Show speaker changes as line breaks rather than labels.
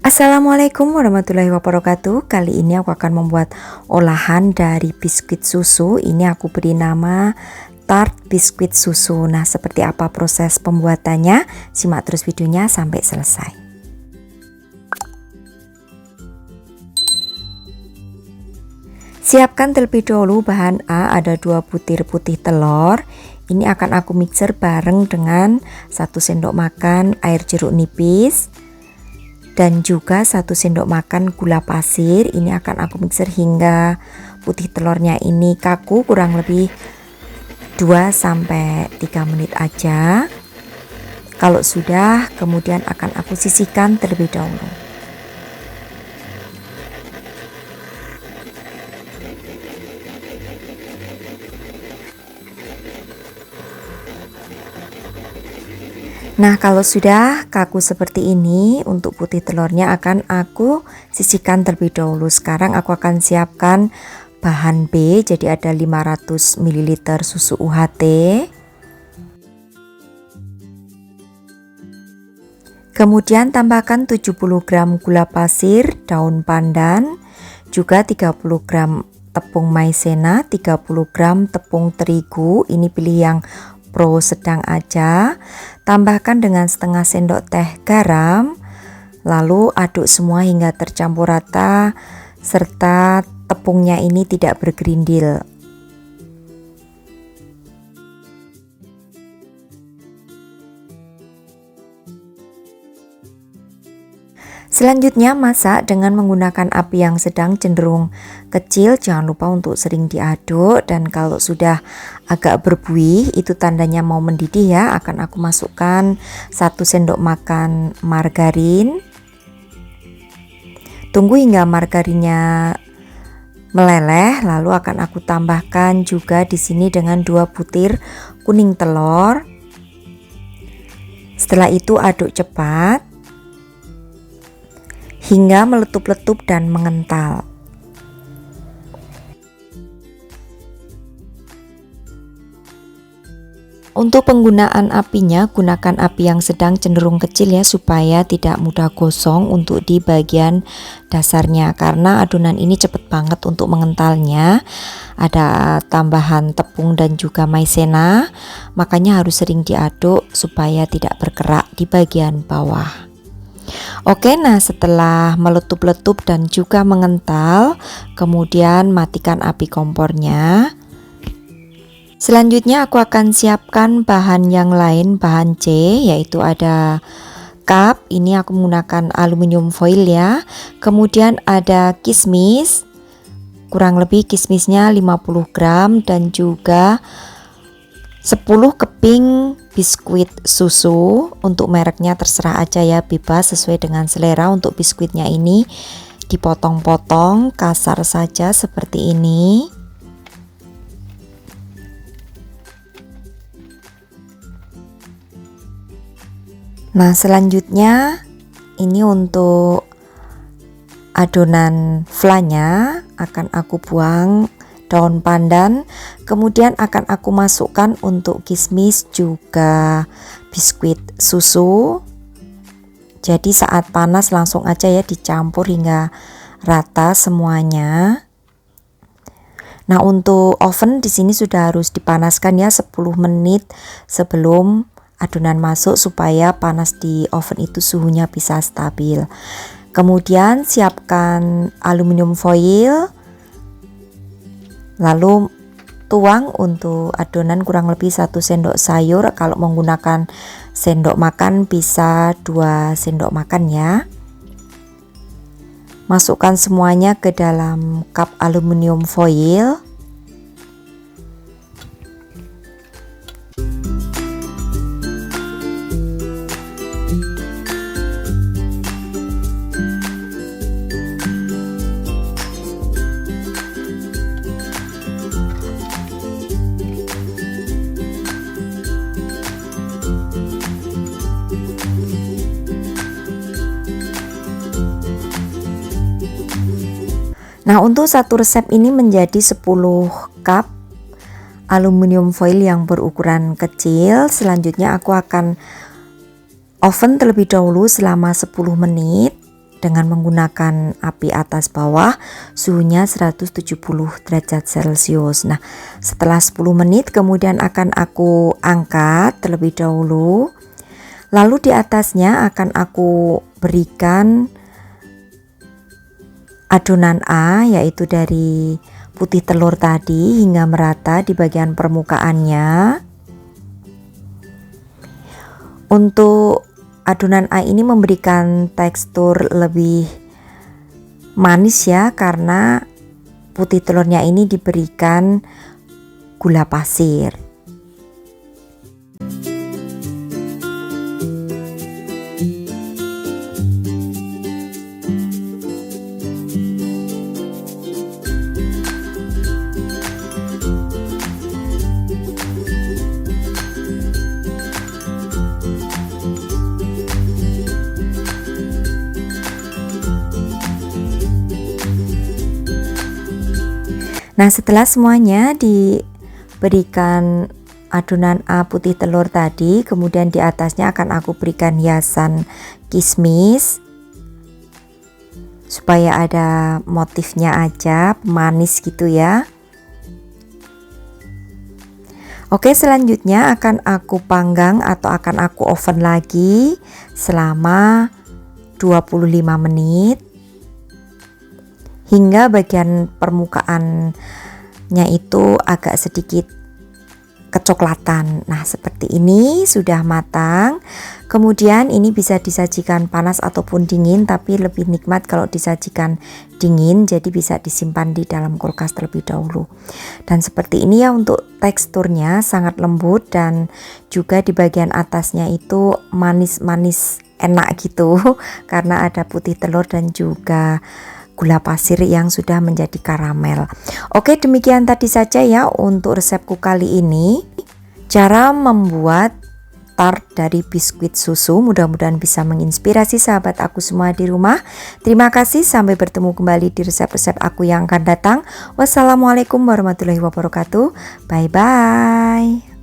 Assalamualaikum warahmatullahi wabarakatuh. Kali ini aku akan membuat olahan dari biskuit susu. Ini aku beri nama tart biskuit susu. Nah, seperti apa proses pembuatannya? Simak terus videonya sampai selesai. Siapkan terlebih dahulu bahan A, ada 2 butir putih telur. Ini akan aku mixer bareng dengan 1 sendok makan air jeruk nipis dan juga 1 sendok makan gula pasir. Ini akan aku mixer hingga putih telurnya ini kaku, kurang lebih 2-3 menit aja. Kalau sudah, kemudian akan aku sisihkan terlebih dahulu. Nah, kalau sudah kaku seperti ini, untuk putih telurnya akan aku sisihkan terlebih dahulu. Sekarang aku akan siapkan bahan B, jadi ada 500 ml susu UHT. Kemudian tambahkan 70 gram gula pasir, daun pandan, juga 30 gram tepung maizena, 30 gram tepung terigu, ini pilih yang pro sedang aja. Tambahkan dengan setengah sendok teh garam, lalu aduk semua hingga tercampur rata serta tepungnya ini tidak bergerindil. Selanjutnya masak dengan menggunakan api yang sedang cenderung kecil, jangan lupa untuk sering diaduk, dan kalau sudah agak berbuih itu tandanya mau mendidih ya. Akan aku masukkan 1 sendok makan margarin. Tunggu hingga margarinnya meleleh, lalu akan aku tambahkan juga di sini dengan 2 butir kuning telur. Setelah itu aduk cepat hingga meletup-letup dan mengental. Untuk penggunaan apinya, gunakan api yang sedang cenderung kecil ya, supaya tidak mudah gosong untuk di bagian dasarnya, karena adonan ini cepet banget untuk mengentalnya. Ada tambahan tepung dan juga maizena, makanya harus sering diaduk supaya tidak berkerak di bagian bawah. Oke, nah setelah meletup-letup dan juga mengental, kemudian matikan api kompornya. Selanjutnya aku akan siapkan bahan yang lain, bahan C, yaitu ada cup, ini aku menggunakan aluminium foil ya. Kemudian ada kismis, kurang lebih kismisnya 50 gram, dan juga 10 keping biskuit susu. Untuk mereknya terserah aja ya, bebas sesuai dengan selera. Untuk biskuitnya ini dipotong-potong kasar saja seperti ini. Nah, selanjutnya ini untuk adonan flanya akan aku buang daun pandan, kemudian akan aku masukkan untuk kismis juga biskuit susu. Jadi saat panas langsung aja ya dicampur hingga rata semuanya. Nah, untuk oven di sini sudah harus dipanaskan ya 10 menit sebelum adonan masuk, supaya panas di oven itu suhunya bisa stabil. Kemudian siapkan aluminium foil, lalu tuang untuk adonan kurang lebih 1 sendok sayur. Kalau menggunakan sendok makan bisa 2 sendok makan ya. Masukkan semuanya ke dalam cup aluminium foil. Nah, untuk satu resep ini menjadi 10 cup aluminium foil yang berukuran kecil. Selanjutnya aku akan oven terlebih dahulu selama 10 menit dengan menggunakan api atas bawah, suhunya 170 derajat Celcius. Nah, setelah 10 menit kemudian akan aku angkat terlebih dahulu. Lalu di atasnya akan aku berikan adonan A, yaitu dari putih telur tadi hingga merata di bagian permukaannya. Untuk adonan A ini memberikan tekstur lebih manis ya, karena putih telurnya ini diberikan gula pasir. Nah, setelah semuanya diberikan adonan A putih telur tadi, kemudian di atasnya akan aku berikan hiasan kismis supaya ada motifnya aja, manis gitu ya. Oke, selanjutnya akan aku panggang atau akan aku oven lagi selama 25 menit. Hingga bagian permukaannya itu agak sedikit kecoklatan. Nah, seperti ini sudah matang. Kemudian ini bisa disajikan panas ataupun dingin, tapi lebih nikmat kalau disajikan dingin, jadi bisa disimpan di dalam kulkas terlebih dahulu. Dan seperti ini ya, untuk teksturnya sangat lembut dan juga di bagian atasnya itu manis-manis enak gitu karena ada putih telur dan juga gula pasir yang sudah menjadi karamel. Oke, demikian tadi saja ya untuk resepku kali ini. Cara membuat tart dari biskuit susu, mudah-mudahan bisa menginspirasi sahabat aku semua di rumah. Terima kasih, sampai bertemu kembali di resep-resep aku yang akan datang. Wassalamualaikum warahmatullahi wabarakatuh. Bye bye.